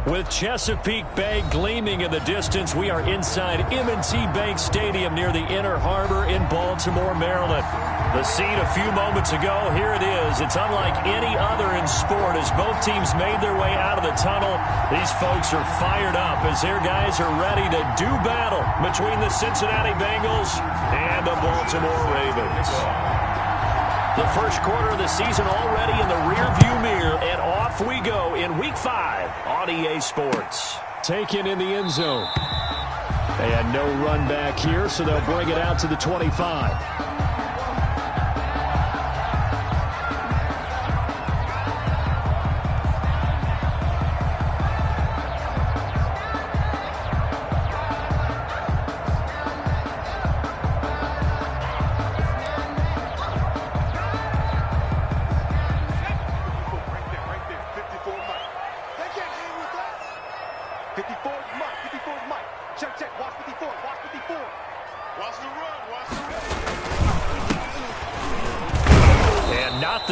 With Chesapeake Bay gleaming in the distance, we are inside M&T Bank Stadium near the Inner Harbor in Baltimore, Maryland. The scene a few moments ago, here it is. It's unlike any other in sport as both teams made their way out of the tunnel. These folks are fired up as their guys are ready to do battle between the Cincinnati Bengals and the Baltimore Ravens. The first quarter of the season already in the rearview mirror, and off we go in Week 5 on EA Sports. Taken in the end zone. And no run back here, so they'll bring it out to the 25.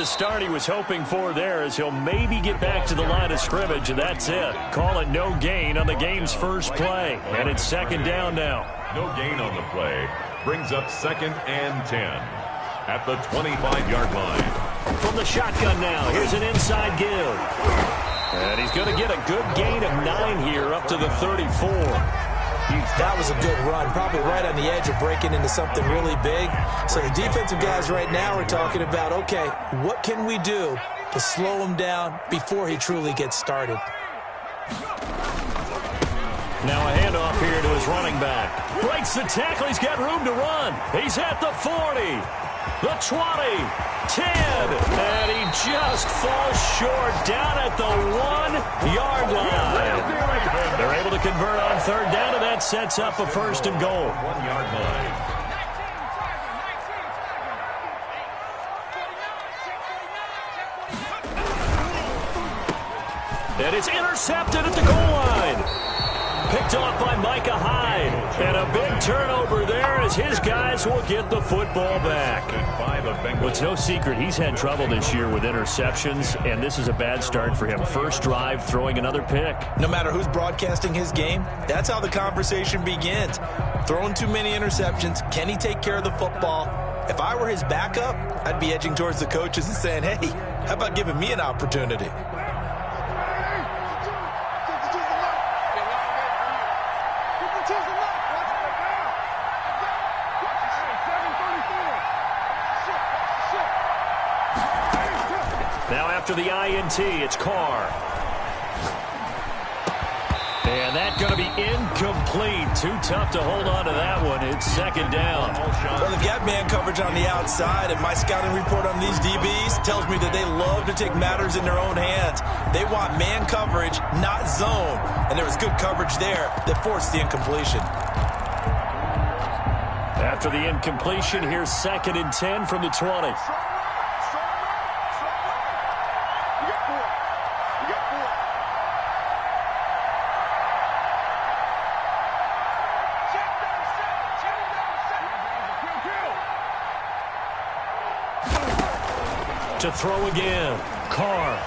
Start he was hoping for there as he'll maybe get back to the line of scrimmage, and that's it. Call it no gain on the game's first play, and it's second down now. No gain on the play brings up 2nd and 10 at the 25-yard line. From the shotgun now, here's an inside give. And he's going to get a good gain of 9 here up to the 34. That was a good run, probably right on the edge of breaking into something really big. So the defensive guys right now are talking about, okay, what can we do to slow him down before he truly gets started? Now a handoff here to his running back. Breaks the tackle. He's got room to run. He's at the 40, the 20, 10, and he just falls short down at the 1-yard line. They're able to convert on third down, and that sets up a first and goal. 1-yard line. And it's intercepted at the goal line. Picked off by Micah Hyde. And a big turnover there as his guys will get the football back. Well, it's no secret he's had trouble this year with interceptions, and this is a bad start for him. First drive, throwing another pick. No matter who's broadcasting his game, that's how the conversation begins. Throwing too many interceptions. Can he take care of the football? If I were his backup, I'd be edging towards the coaches and saying, hey, how about giving me an opportunity? Now after the INT, it's Carr. And that's going to be incomplete. Too tough to hold on to that one. It's second down. Well, they've got man coverage on the outside, and my scouting report on these DBs tells me that they love to take matters in their own hands. They want man coverage, not zone. And there was good coverage there that forced the incompletion. After the incompletion, here's 2nd and 10 from the 20. To throw again. Carr.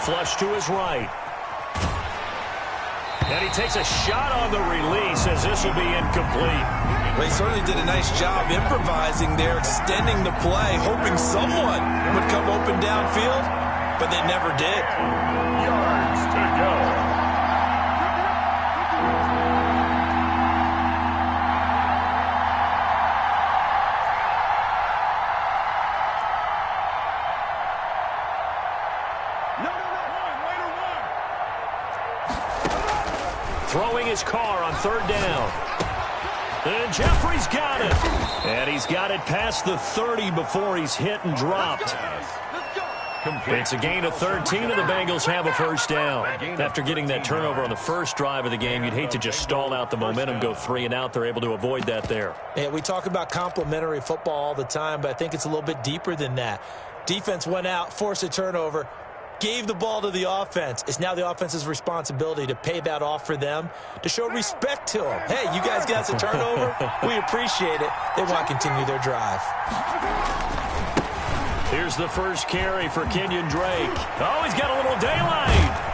Flush to his right. And he takes a shot on the release as this will be incomplete. Well, he certainly did a nice job improvising there, extending the play, hoping someone would come open downfield, but they never did. Yards to go. Throwing his Carr on third down. And Jeffrey's got it. And he's got it past the 30 before he's hit and dropped. It's a gain of 13, and the Bengals have a first down. After getting that turnover on the first drive of the game, you'd hate to just stall out the momentum, go 3 and out. They're able to avoid that there. Yeah, we talk about complementary football all the time, but I think it's a little bit deeper than that. Defense went out, forced a turnover, gave the ball to the offense. It's now the offense's responsibility to pay that off for them, to show respect to them. Hey, you guys got the turnover? We appreciate it. They want to continue their drive. Here's the first carry for Kenyon Drake. Oh, he's got a little daylight.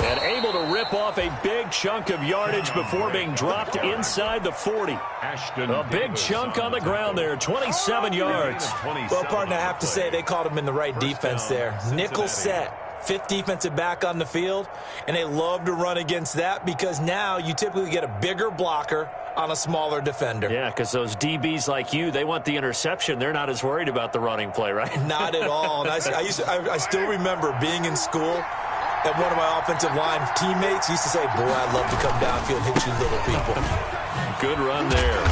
And able to rip off a big chunk of yardage before being dropped inside the 40. A big chunk on the ground there, 27 yards. Well, partner, I have to say they called him in the right defense there. Nickel set. 5th defensive back on the field, and they love to run against that because now you typically get a bigger blocker on a smaller defender. Yeah, because those DBs like you, they want the interception. They're not as worried about the running play, right? Not at all. And I still remember being in school, and one of my offensive line teammates used to say, boy, I'd love to come downfield and hit you little people. Good run there.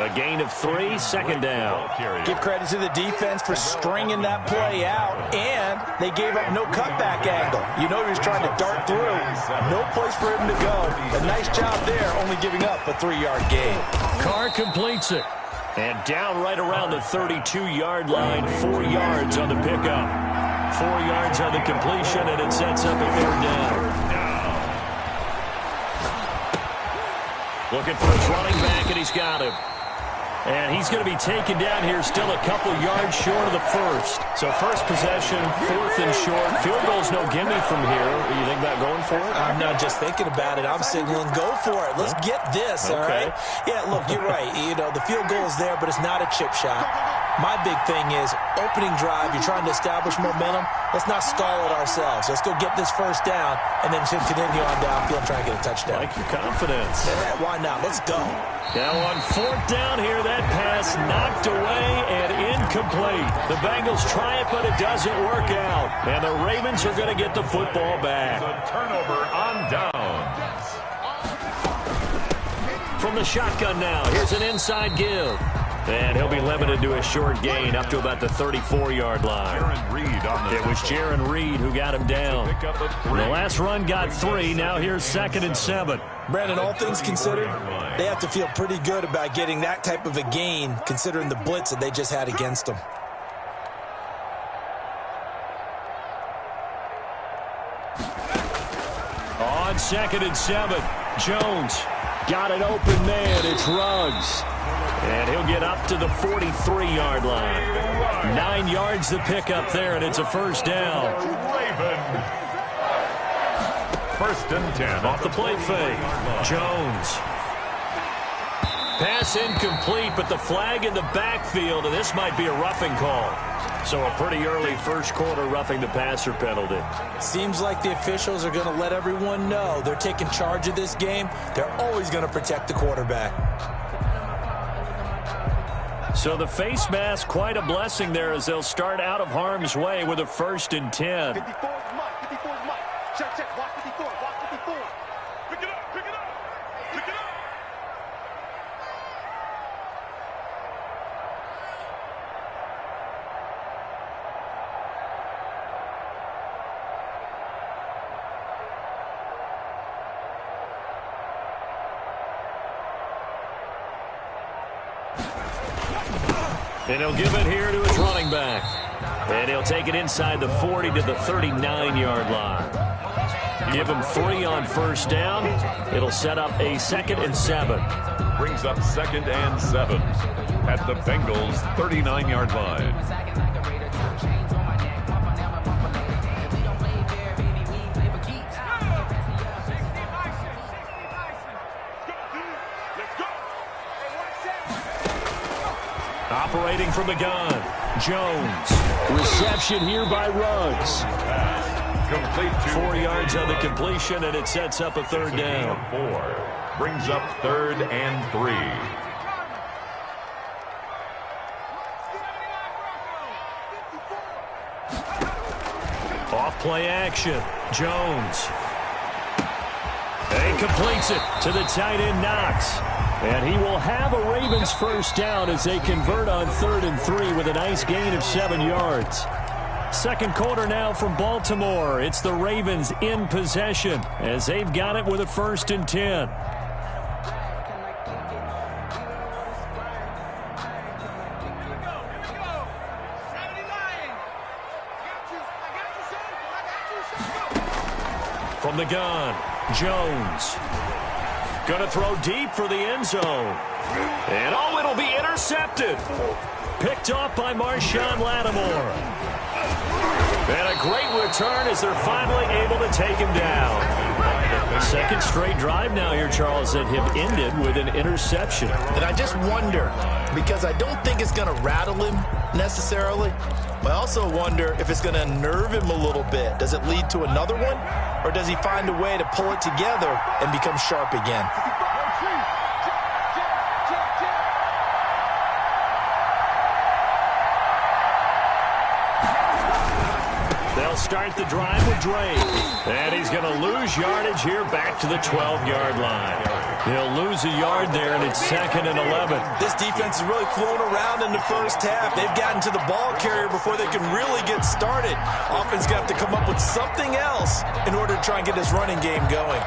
A gain of 3, second down. Give credit to the defense for stringing that play out, and they gave up no cutback angle. You know he was trying to dart through. No place for him to go. A nice job there, only giving up a 3-yard gain. Carr completes it. And down right around the 32-yard line, 4 yards on the pickup. 4 yards on the completion, and it sets up a 3rd down. Looking for his running back, and he's got him. And he's going to be taken down here still a couple yards short of the first. So first possession, 4th and short. Field goal's no gimme from here. You think about going for it? I'm not just thinking about it. I'm signaling go for it. Let's get this, all right? Yeah, look, you're right. You know, the field goal is there, but it's not a chip shot. My big thing is opening drive. You're trying to establish momentum. Let's not stall it ourselves. Let's go get this first down and then continue on downfield and try and get a touchdown. Like your confidence. Yeah, why not? Let's go. Now on 4th down here, that pass knocked away and incomplete. The Bengals try it, but it doesn't work out. And the Ravens are going to get the football back. A turnover on downs. From the shotgun now, here's an inside give. And he'll be limited to a short gain up to about the 34-yard line. It was Jaron Reed who got him down. The last run got 3. Now here's 2nd and 7. Brandon, all things considered, they have to feel pretty good about getting that type of a gain considering the blitz that they just had against them. On 2nd and 7, Jones got an open man. It's Ruggs. And he'll get up to the 43-yard line. 9 yards to pick up there, and it's a first down. First and 10. Off the play fake. Jones. Pass incomplete, but the flag in the backfield, and this might be a roughing call. So a pretty early first quarter roughing the passer penalty. Seems like the officials are going to let everyone know they're taking charge of this game. They're always going to protect the quarterback. So the face mask, quite a blessing there as they'll start out of harm's way with a 1st and 10. 54 is Mike. 54 is Mike. Check. Watch 54. Watch 54. Pick it up. Pick it up. Pick it up. And he'll give it here to his running back. And he'll take it inside the 40 to the 39-yard line. Give him 3 on first down. It'll set up a 2nd and 7. Brings up 2nd and 7 at the Bengals' 39-yard line. Operating from the gun, Jones. Reception here by Ruggs. Complete 4 yards on the completion, and it sets up a 3rd down. 4 brings up 3rd and 3. Off play action, Jones. And he completes it to the tight end, Knox. And he will have a Ravens first down as they convert on 3rd and 3 with a nice gain of 7 yards. Second quarter now from Baltimore. It's the Ravens in possession as they've got it with a 1st and 10. From the gun, Jones. Going to throw deep for the end zone. And, oh, it'll be intercepted. Picked off by Marshawn Lattimore. And a great return as they're finally able to take him down. Second straight drive now here, Charles, that have ended with an interception. And I just wonder, because I don't think it's going to rattle him necessarily, but I also wonder if it's going to unnerve him a little bit. Does it lead to another one, or does he find a way to pull it together and become sharp again? They'll start the drive with Drake. And he's going to lose yardage here back to the 12-yard line. He'll lose a yard there, and it's 2nd and 11. This defense is really flown around in the first half. They've gotten to the ball carrier before they can really get started. Offense got to come up with something else in order to try and get this running game going.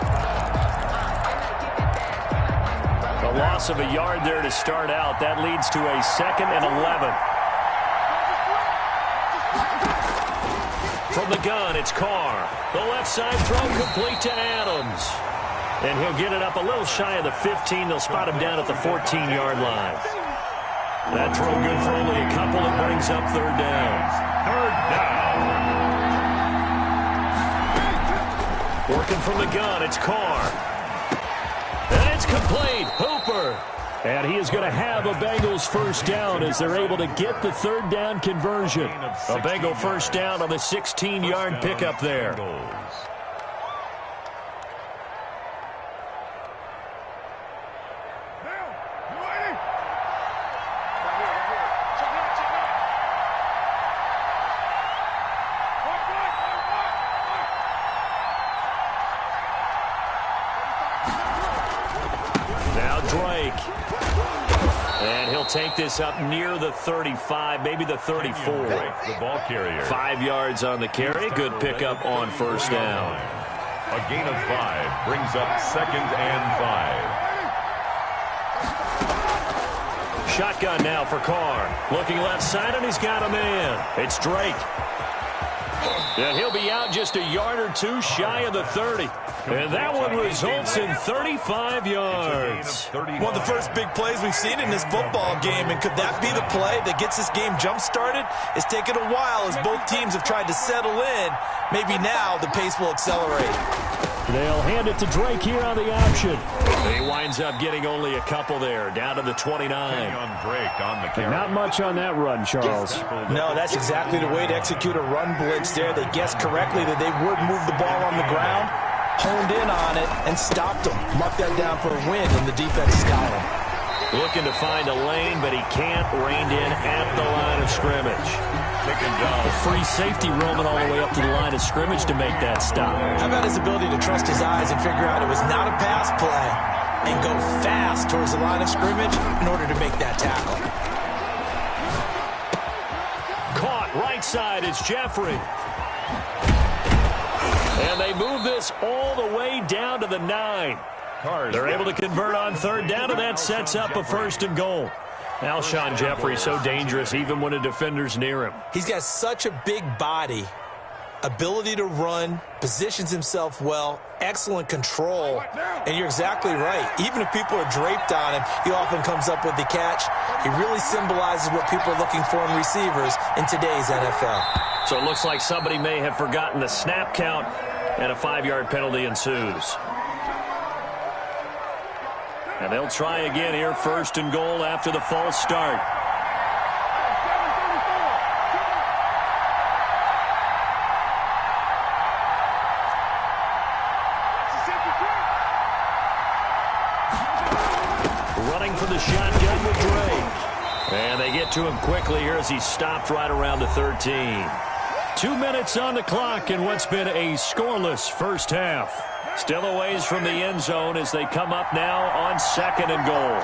A loss of a yard there to start out. That leads to a 2nd and 11. From the gun, it's Carr. The left side throw complete to Adams. And he'll get it up a little shy of the 15. They'll spot him down at the 14-yard line. That throw good for only a couple. It brings up 3rd down. 3rd down. Working from the gun, it's Carr. And it's complete. Hooper. And he is going to have a Bengals first down as they're able to get the 3rd down conversion. A Bengal first down on the 16-yard pickup there. Now Drake. And he'll take this up near the 35, maybe the 34. The ball carrier. 5 yards on the carry. Good pickup on first down. A gain of 5 brings up 2nd and 5. Shotgun now for Carr. Looking left side, and he's got a man. It's Drake. And he'll be out just a yard or two shy of the 30. And that one results in 35 yards. One of the first big plays we've seen in this football game, and could that be the play that gets this game jump-started? It's taken a while as both teams have tried to settle in. Maybe now the pace will accelerate. They'll hand it to Drake here on the option. He winds up getting only a couple there, down to the 29. Not much on that run, Charles. No, that's exactly the way to execute a run blitz there. They guessed correctly that they would move the ball on the ground, honed in on it, and stopped them. Marked that down for a win, and the defense got him. Looking to find a lane, but he can't. Reined in at the line of scrimmage. A free safety roaming all the way up to the line of scrimmage to make that stop. How about his ability to trust his eyes and figure out it was not a pass play and go fast towards the line of scrimmage in order to make that tackle. Caught right side, it's Jeffrey. And they move this all the way down to the 9. They're able to convert on 3rd down, and that sets up a 1st and goal. Alshon Jeffrey so dangerous even when a defender's near him. He's got such a big body, ability to run, positions himself well, excellent control, and you're exactly right. Even if people are draped on him, he often comes up with the catch. He really symbolizes what people are looking for in receivers in today's NFL. So it looks like somebody may have forgotten the snap count, and a 5-yard penalty ensues. And they'll try again here, 1st and goal after the false start. Running for the shotgun with Drake. And they get to him quickly here as he stopped right around the 13. 2 minutes on the clock in what's been a scoreless first half. Still a ways from the end zone as they come up now on 2nd and goal.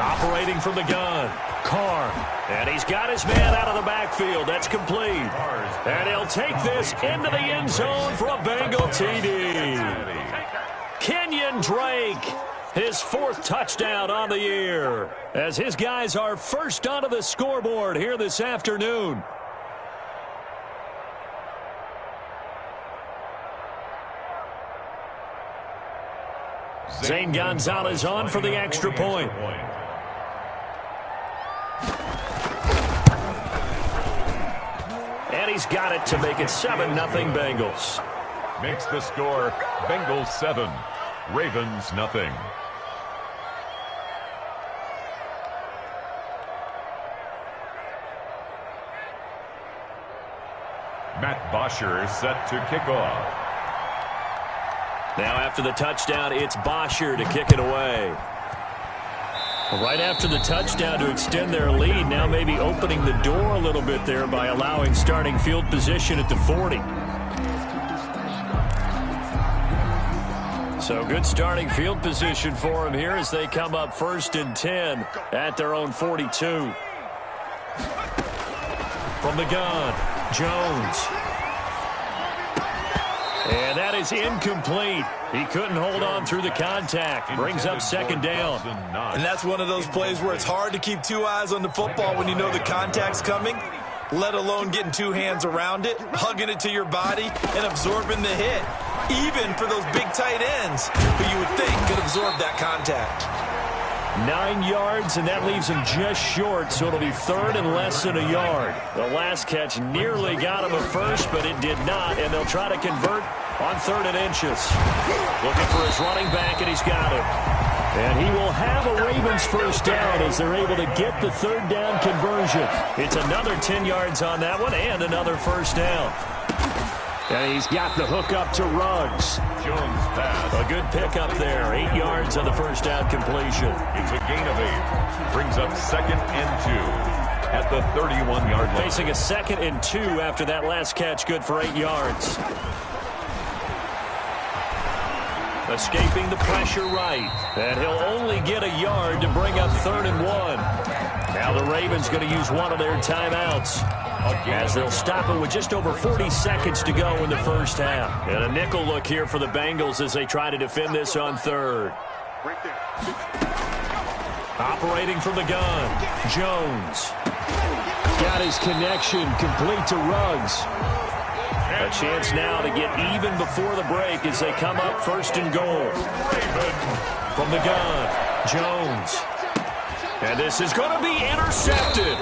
Operating from the gun, Carr. And he's got his man out of the backfield. That's complete. And he'll take this into the end zone for a Bengal TD. Kenyon Drake. His 4th touchdown on the year as his guys are first onto the scoreboard here this afternoon. Zane Gonzalez on for the extra point. And he's got it to make it 7-0 Bengals. Makes the score Bengals 7, Ravens nothing. Matt Bosher set to kick off. Now after the touchdown, it's Bosher to kick it away. Right after the touchdown to extend their lead, now maybe opening the door a little bit there by allowing starting field position at the 40. So good starting field position for them here as they come up 1st and 10 at their own 42. From the gun, Jones. And that is incomplete. He couldn't hold on through the contact. Brings up 2nd down. And that's one of those plays where it's hard to keep 2 eyes on the football when you know the contact's coming, let alone getting 2 hands around it, hugging it to your body, and absorbing the hit. Even for those big tight ends who you would think could absorb that contact. 9 yards, and that leaves him just short, so it'll be 3rd and less than a yard. The last catch nearly got him a first, but it did not, and they'll try to convert on 3rd and inches. Looking for his running back, and he's got it. And he will have a Ravens first down as they're able to get the 3rd down conversion. It's another 10 yards on that one, and another first down. And he's got the hook up to Ruggs. Jones pass. A good pickup there. 8 yards on the first down completion. It's a gain of 8. Brings up 2nd and 2 at the 31-yard line. Facing a 2nd and 2 after that last catch. Good for 8 yards. Escaping the pressure right. And he'll only get a yard to bring up 3rd and 1. Now the Ravens going to use one of their timeouts, as they'll stop it with just over 40 seconds to go in the first half. And a nickel look here for the Bengals as they try to defend this on 3rd. Operating from the gun, Jones. Got his connection complete to Ruggs. A chance now to get even before the break as they come up 1st and goal. From the gun, Jones. And this is going to be intercepted.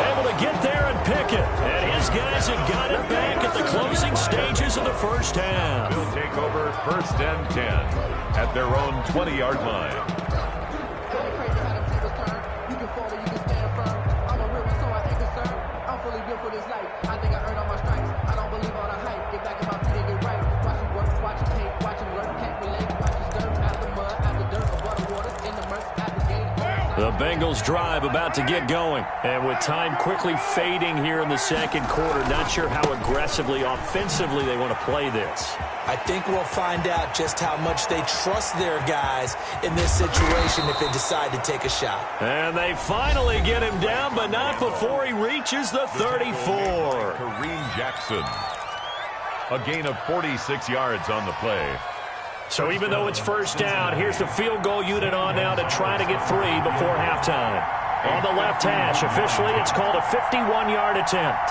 Able to get there and pick it. And his guys have got it back at the closing stages of the first half. They'll take over 1st and 10 at their own 20-yard line. The Bengals drive about to get going. And with time quickly fading here in the 2nd quarter, not sure how aggressively, offensively they want to play this. I think we'll find out just how much they trust their guys in this situation if they decide to take a shot. And they finally get him down, but not before he reaches the 34. Kareem Jackson. A gain of 46 yards on the play. So even though it's first down, here's the field goal unit on now to try to get 3 before halftime. On the left hash, officially it's called a 51-yard attempt.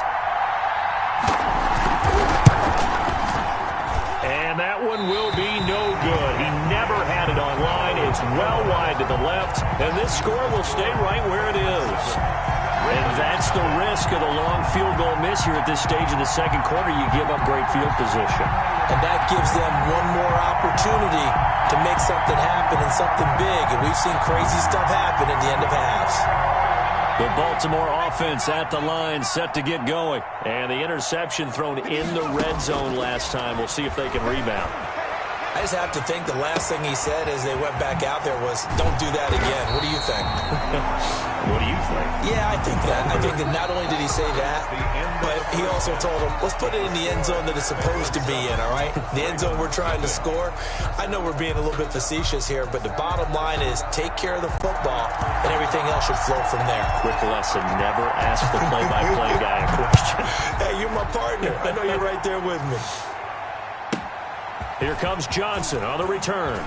And that one will be no good. He never had it on line. It's well wide to the left, and this score will stay right where it is. And that's the risk of the long field goal miss here at this stage of the 2nd quarter. You give up great field position. And that gives them one more opportunity to make something happen and something big. And we've seen crazy stuff happen at the end of halves. The Baltimore offense at the line, set to get going. And the interception thrown in the red zone last time. We'll see if they can rebound. I just have to think the last thing he said as they went back out there was, don't do that again. What do you think? What do you think? Yeah, I think that. I think that not only did he say that, but he also told him, let's put it in the end zone that it's supposed to be in, all right? The end zone we're trying to score. I know we're being a little bit facetious here, but the bottom line is take care of the football, and everything else should flow from there. Quick lesson, never ask the play-by-play guy a question. Hey, you're my partner. I know you're right there with me. Here comes Johnson on the return.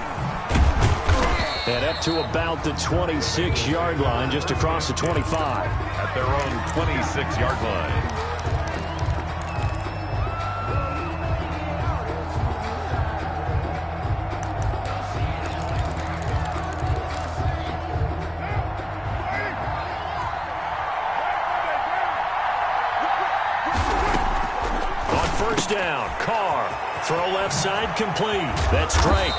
And up to about the 26-yard line, just across the 25. At their own 26-yard line. Carr. Throw left side complete. That's Drake.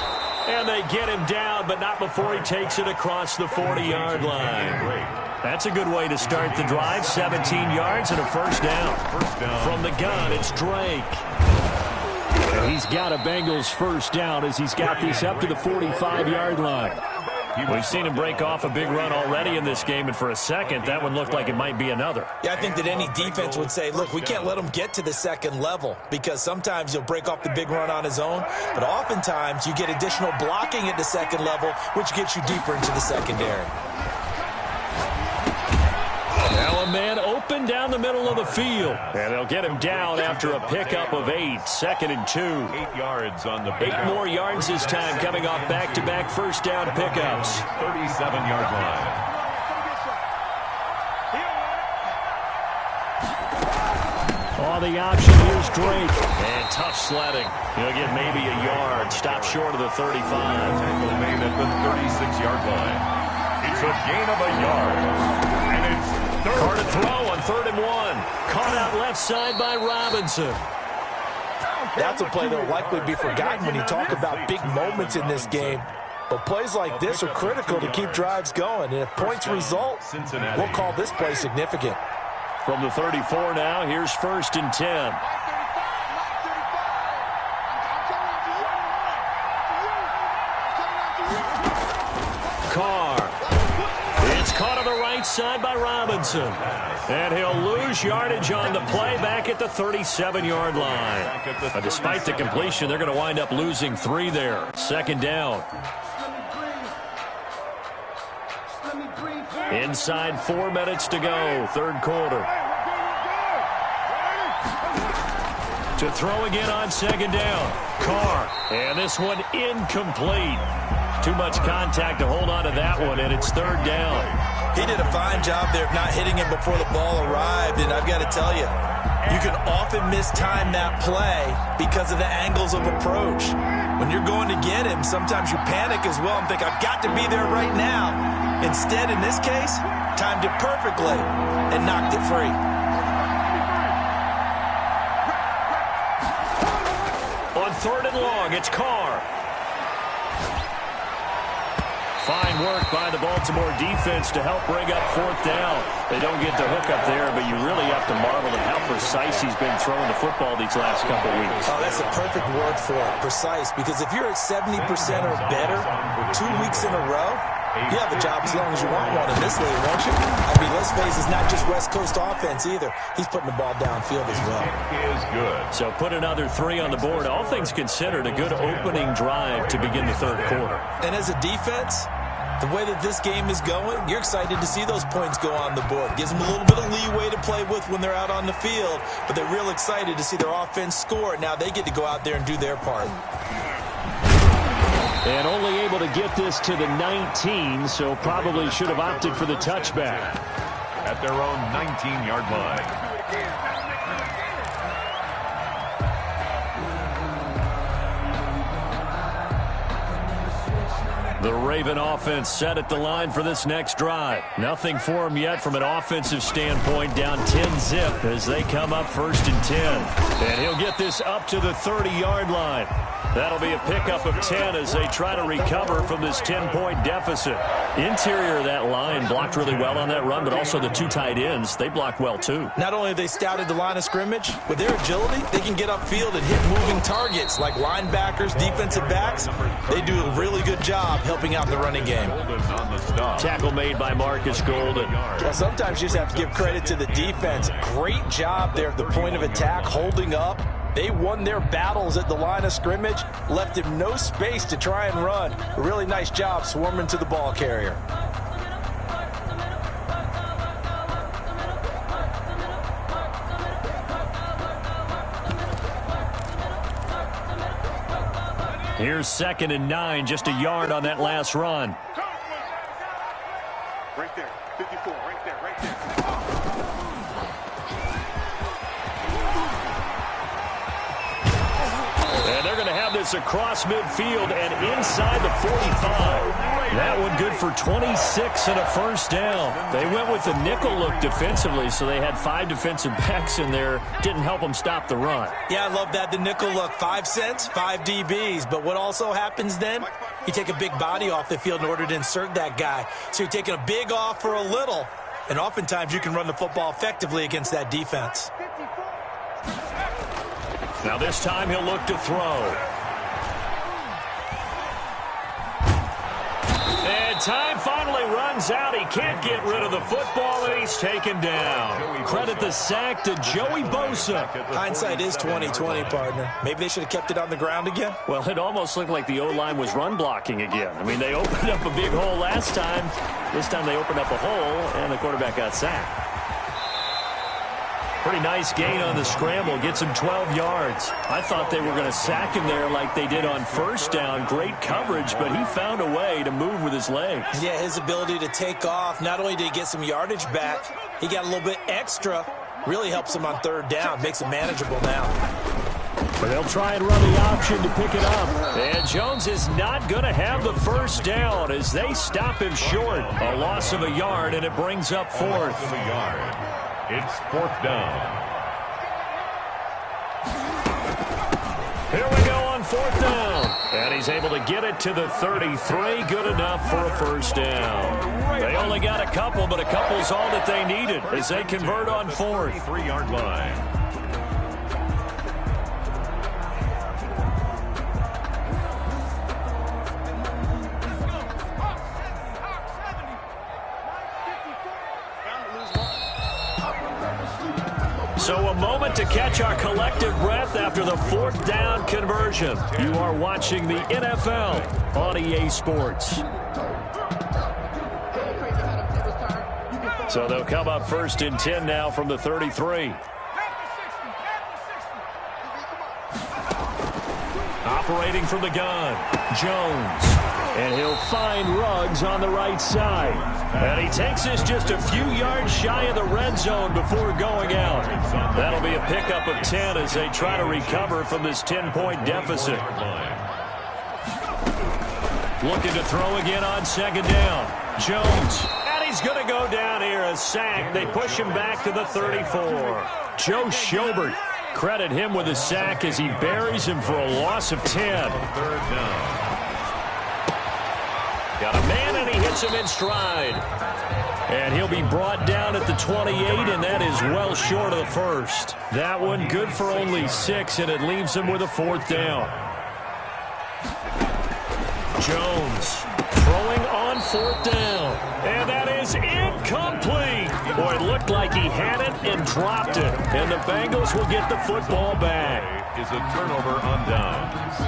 And they get him down, but not before he takes it across the 40-yard line. That's a good way to start the drive. 17 yards and a first down. From the gun, it's Drake. And he's got a Bengals first down as he's got this up to the 45-yard line. We've seen him break off a big run already in this game, and for a second, that one looked like it might be another. Yeah, I think that any defense would say, look, we can't let him get to the second level because sometimes he'll break off the big run on his own, but oftentimes you get additional blocking at the second level, which gets you deeper into the secondary. Now a man open down the middle of the field. And they'll get him down after a pickup of 8. 2nd and 2. 8 yards on the pickup. 8 more yards this time coming off back-to-back first down pickups. 37-yard line. On the option, here's Drake. And tough sledding. He'll get maybe a yard. Stop short of the 35. Tackle made at the 36-yard line. It's a gain of a yard. And it's Carr to throw on 3rd and 1. Caught out left side by Robinson. That's a play that will likely be forgotten when you talk about big moments in this game. But plays like this are critical to keep drives going. And if points result, we'll call this play significant. From the 34 now, here's 1st and 10. Carr. It's caught on the right side by Robinson. And he'll lose yardage on the play back at the 37-yard line. But despite the completion, they're going to wind up losing 3 there. 2nd down. Inside 4 minutes to go, 3rd quarter. To throw again on 2nd down. Carr. And this one incomplete. Too much contact to hold on to that one, and it's 3rd down. He did a fine job there of not hitting him before the ball arrived, and I've got to tell you, you can often mistime that play because of the angles of approach. When you're going to get him, sometimes you panic as well and think, I've got to be there right now. Instead, in this case, timed it perfectly and knocked it free. On 3rd and long, it's Carr. Fine work by the Baltimore defense to help bring up 4th down. They don't get the hook up there, but you really have to marvel at how precise he's been throwing the football these last couple of weeks. Oh, that's a perfect word for it, precise, because if you're at 70% or better 2 weeks in a row, you have a job as long as you want one in this league, won't you? I mean, let's face it, it's not just West Coast offense either. He's putting the ball downfield as well. is good. So put another 3 on the board. All things considered, a good opening drive to begin the 3rd quarter. And as a defense, the way that this game is going, you're excited to see those points go on the board. Gives them a little bit of leeway to play with when they're out on the field, but they're real excited to see their offense score. Now they get to go out there and do their part. And only able to get this to the 19, so probably should have opted for the touchback. At their own 19-yard line. The Raven offense set at the line for this next drive. Nothing for them yet from an offensive standpoint. Down 10-zip as they come up 1st and 10. And he'll get this up to the 30-yard line. That'll be a pickup of 10 as they try to recover from this 10-point deficit. Interior of that line blocked really well on that run, but also the 2 tight ends, they blocked well too. Not only have they scouted the line of scrimmage, with their agility, they can get upfield and hit moving targets like linebackers, defensive backs. They do a really good job helping out the running game. Tackle made by Marcus Golden. Well, sometimes you just have to give credit to the defense. Great job there at the point of attack, holding up. They won their battles at the line of scrimmage, left him no space to try and run. A really nice job swarming to the ball carrier. Here's 2nd and 9, just a yard on that last run. Right there, 54, right there, right there. And they're going to have this across midfield and inside the 45. That one good for 26 and a first down. They went with the nickel look defensively, so they had 5 defensive backs in there. Didn't help them stop the run. Yeah, I love that, the nickel look. 5 cents, 5 DBs. But what also happens then? You take a big body off the field in order to insert that guy. So you're taking a big off for a little. And oftentimes you can run the football effectively against that defense. Now this time he'll look to throw. And time finally runs out. He can't get rid of the football, and he's taken down. Credit the sack to Joey Bosa. Hindsight is 20/20, partner. Maybe they should have kept it on the ground again. Well, it almost looked like the O-line was run blocking again. I mean, they opened up a big hole last time. This time they opened up a hole, and the quarterback got sacked. Pretty nice gain on the scramble. Gets him 12 yards. I thought they were going to sack him there like they did on first down. Great coverage, but he found a way to move with his legs. Yeah, his ability to take off. Not only did he get some yardage back, he got a little bit extra. Really helps him on third down. Makes it manageable now. But they'll try and run the option to pick it up. And Jones is not going to have the first down as they stop him short. A loss of a yard, and it brings up fourth. It's 4th down. Here we go on 4th down. And he's able to get it to the 33. Good enough for a first down. They only got a couple, but a couple's all that they needed as they convert on 4th. 3-yard line. So a moment to catch our collective breath after the 4th down conversion. You are watching the NFL on EA Sports. So they'll come up 1st and 10 now from the 33. Operating from the gun, Jones. And he'll find Ruggs on the right side. And he takes this just a few yards shy of the red zone before going out. That'll be a pickup of 10 as they try to recover from this 10-point deficit. Looking to throw again on 2nd down. Jones. And he's going to go down here, a sack. They push him back to the 34. Joe Schobert. Credit him with a sack as he buries him for a loss of 10. 3rd down. Got a man, and he hits him in stride. And he'll be brought down at the 28, and that is well short of the first. That one good for only 6, and it leaves him with a 4th down. Jones throwing on 4th down. And that is incomplete. Boy, it looked like he had it and dropped it. And the Bengals will get the football back. Is a turnover on downs.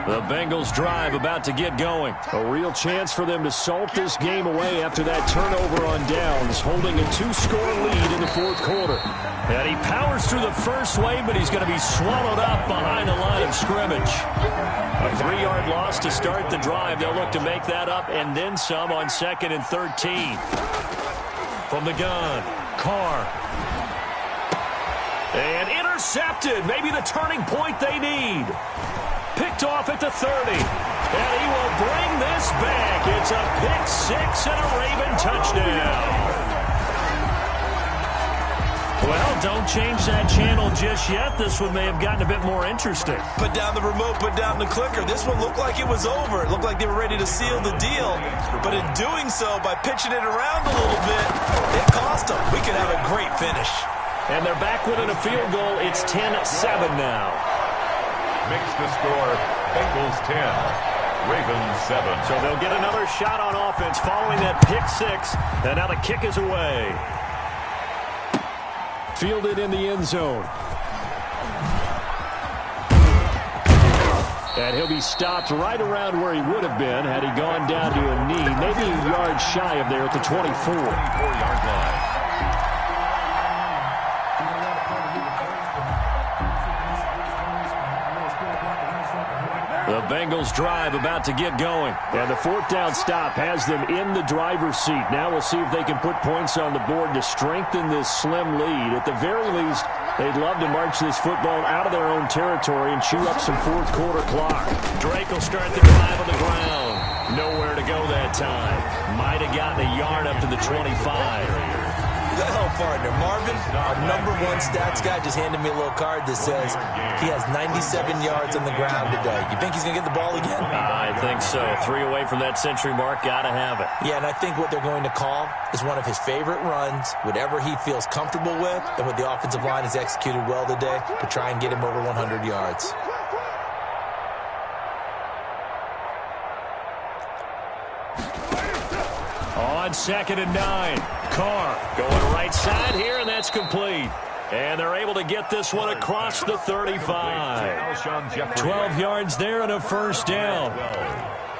The Bengals drive about to get going. A real chance for them to salt this game away after that turnover on downs, holding a 2-score lead in the 4th quarter. And he powers through the first wave, but he's going to be swallowed up behind the line of scrimmage. A 3-yard loss to start the drive. They'll look to make that up and then some on 2nd and 13. From the gun, Carr. And intercepted. Maybe the turning point they need. Picked off at the 30. And he will bring this back. It's a pick-6 and a Raven touchdown. Well, don't change that channel just yet. This one may have gotten a bit more interesting. Put down the remote, put down the clicker. This one looked like it was over. It looked like they were ready to seal the deal. But in doing so, by pitching it around a little bit, it cost them. We could have a great finish. And they're back within a field goal. It's 10-7 now. Makes the score Bengals 10, Ravens 7. So they'll get another shot on offense following that pick-6. And now the kick is away. Fielded in the end zone. And he'll be stopped right around where he would have been had he gone down to a knee, maybe a yard shy of there at the 24. 24-yard line. The Bengals drive about to get going. And the fourth down stop has them in the driver's seat. Now we'll see if they can put points on the board to strengthen this slim lead. At the very least, they'd love to march this football out of their own territory and chew up some fourth quarter clock. Drake will start the drive on the ground. Nowhere to go that time. Might have gotten a yard up to the 25. Well, partner, Marvin, our #1 stats guy, just handed me a little card that says he has 97 yards on the ground today. You think he's going to get the ball again? I think so. 3 away from that century mark. Got to have it. Yeah, and I think what they're going to call is one of his favorite runs, whatever he feels comfortable with, and what the offensive line has executed well today to try and get him over 100 yards. On 2nd and 9, Carr going right side here, and that's complete. And they're able to get this one across the 35. 12 yards there and a first down.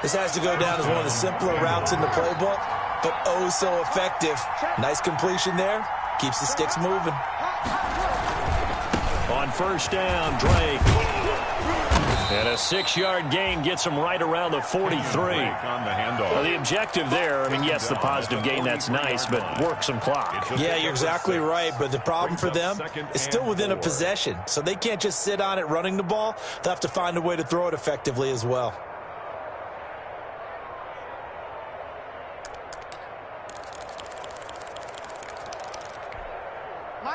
This has to go down as one of the simpler routes in the playbook, but oh so effective. Nice completion there. Keeps the sticks moving. On first down, Drake. And a 6-yard gain gets him right around the 43. Well, the objective there, I mean, yes, the positive gain, that's nice, but work some clock. Yeah, you're exactly right, but the problem for them is still within a possession, so they can't just sit on it running the ball. They'll have to find a way to throw it effectively as well.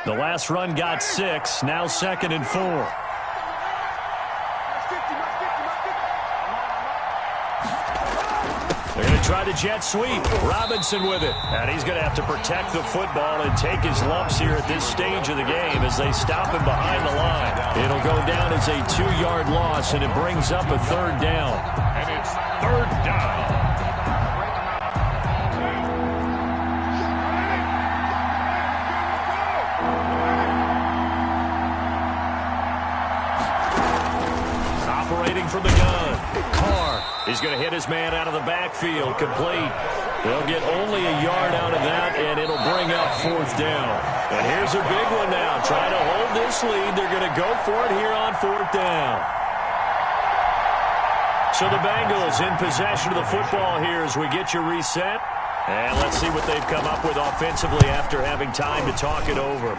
The last run got 6, now 2nd and 4. They're going to try the jet sweep. Robinson with it. And he's going to have to protect the football and take his lumps here at this stage of the game as they stop him behind the line. It'll go down as a 2-yard loss, and it brings up a 3rd down. And it's 3rd down. Operating from the gun. Carr. He's going to hit his man out of the backfield. Complete. They'll get only a yard out of that, and it'll bring up 4th down. And here's a big one now. Trying to hold this lead. They're going to go for it here on 4th down. So the Bengals in possession of the football here as we get you reset. And let's see what they've come up with offensively after having time to talk it over.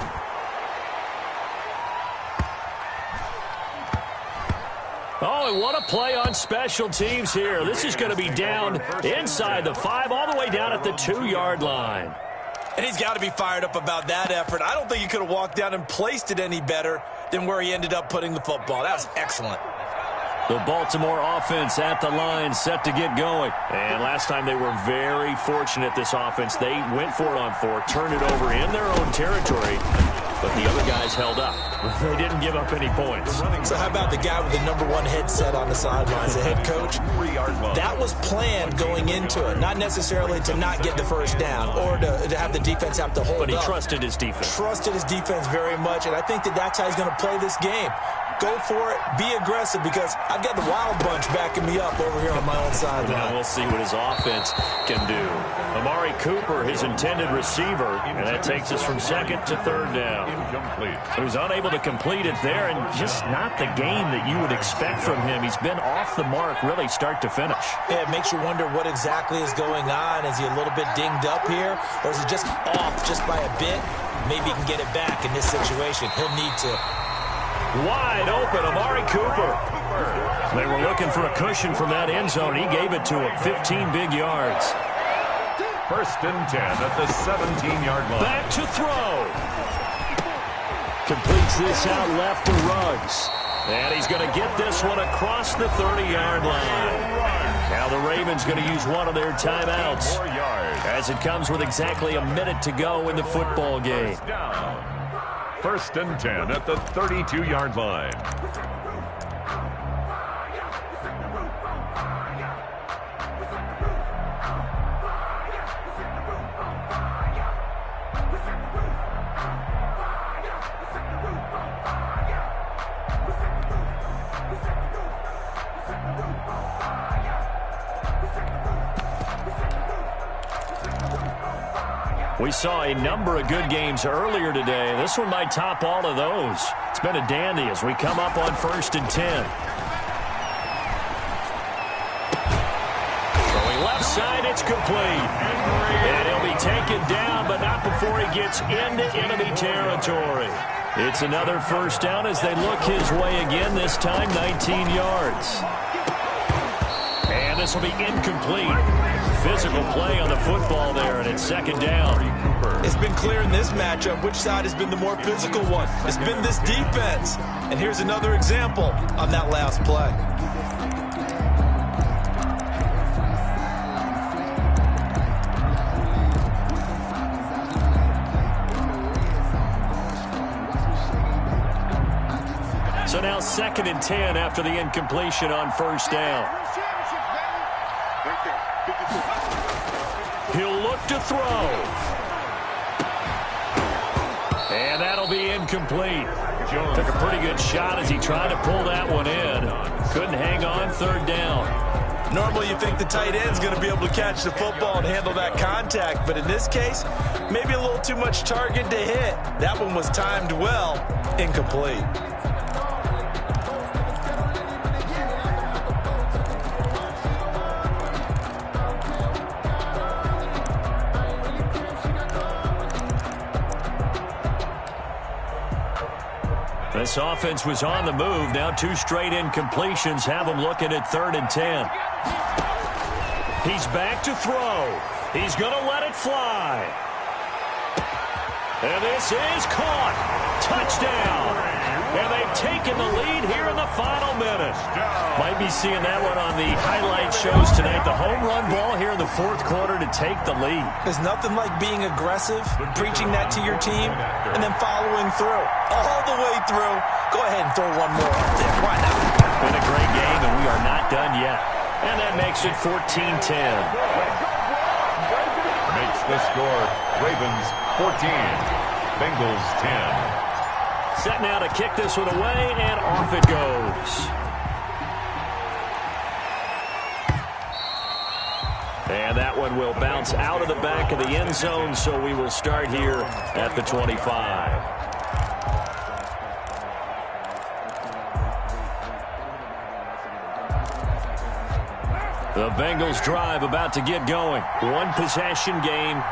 Oh, and what a play on special teams here. This is going to be down inside the 5, all the way down at the 2-yard line. And he's got to be fired up about that effort. I don't think he could have walked down and placed it any better than where he ended up putting the football. That was excellent. The Baltimore offense at the line, set to get going. And last time they were very fortunate, this offense. They went for it on 4, turned it over in their own territory, but the other guys held up. They didn't give up any points. So how about the guy with the #1 headset on the sidelines, the head coach? That was planned going into it, not necessarily to not get the first down or to have the defense have to hold up. But he trusted his defense. Trusted his defense very much, and I think that's how he's going to play this game. Go for it, be aggressive, because I've got the wild bunch backing me up over here on my own sideline. Now we'll see what his offense can do. Amari Cooper, his intended receiver, and that takes us from 2nd to 3rd down. He was unable to complete it there, and just not the game that you would expect from him. He's been off the mark, really, start to finish. Yeah, it makes you wonder what exactly is going on. Is he a little bit dinged up here, or is he just off just by a bit? Maybe he can get it back in this situation. He'll need to. Wide open, Amari Cooper. They were looking for a cushion from that end zone. He gave it to him. 15 big yards. 1st and 10 at the 17-yard line. Back to throw. Completes this out left to Ruggs. And he's going to get this one across the 30-yard line. Now the Ravens going to use one of their timeouts as it comes with exactly a minute to go in the football game. 1st and 10 at the 32-yard line. We saw a number of good games earlier today. This one might top all of those. It's been a dandy as we come up on 1st and 10. It's complete. And he'll be taken down, but not before he gets into enemy territory. It's another first down as they look his way again, this time 19 yards. And this will be incomplete. Physical play on the football there, and it's second down. It's been clear in this matchup which side has been the more physical one. It's been this defense. And here's another example on that last play. So now 2nd and 10 after the incompletion on first down. He'll look to throw. And that'll be incomplete. Took a pretty good shot as he tried to pull that one in. Couldn't hang on, third down. Normally you think the tight end's going to be able to catch the football and handle that contact, but in this case, maybe a little too much target to hit. That one was timed well, incomplete. This offense was on the move. Now 2 straight incompletions have them looking at 3rd and 10. He's back to throw. He's going to let it fly. And this is caught. Touchdown. And they've taken the lead here in the final minute. Might be seeing that one on the highlight shows tonight. The home run ball here in the 4th quarter to take the lead. There's nothing like being aggressive, preaching that to your team, and then following through. All the way through. Go ahead and throw one more up there. Why not? Been a great game, and we are not done yet. And that makes it 14-10. Makes the score Ravens 14, Bengals 10. Set now to kick this one away, and off it goes. And that one will bounce out of the back of the end zone, so we will start here at the 25. The Bengals drive about to get going. One possession game.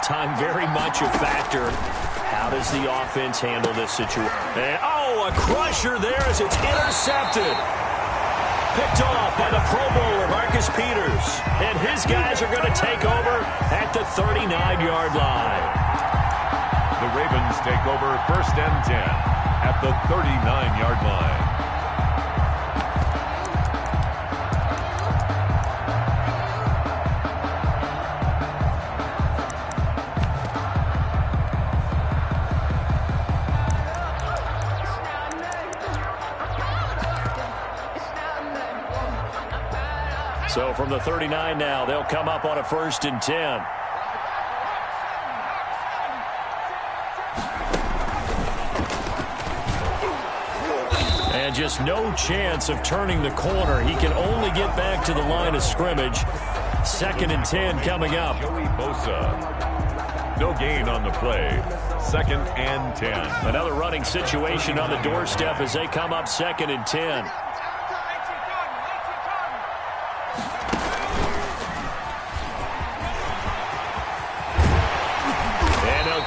Time very much a factor. How does the offense handle this situation? And, oh, a crusher there as it's intercepted. Picked off by the Pro Bowler, Marcus Peters. And his guys are going to take over at the 39-yard line. The Ravens take over 1st and 10 at the 39-yard line. So from the 39 now, they'll come up on a 1st and 10. And just no chance of turning the corner. He can only get back to the line of scrimmage. 2nd and 10 coming up. Joey Bosa. No gain on the play. 2nd and 10. Another running situation on the doorstep as they come up 2nd and 10.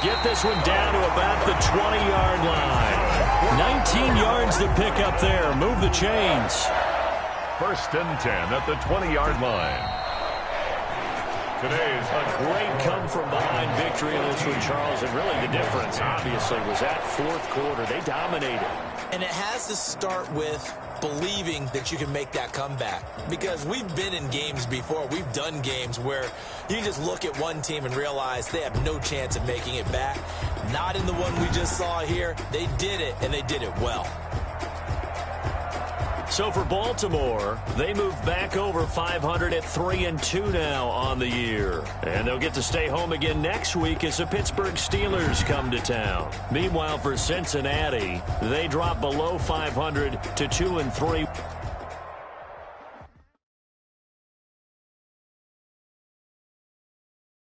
Get this one down to about the 20-yard line. 19 yards to pick up there. Move the chains. 1st and 10 at the 20-yard line. Today's a great come-from-behind victory in this one, Charles. And really the difference, obviously, was that 4th quarter. They dominated. And it has to start with believing that you can make that comeback. Because we've been in games before. We've done games where you can just look at one team and realize they have no chance of making it back. Not in the one we just saw here. They did it, and they did it well. So for Baltimore, they move back over 500 at 3-2 now on the year. And they'll get to stay home again next week as the Pittsburgh Steelers come to town. Meanwhile, for Cincinnati, they drop below 500 to 2-3.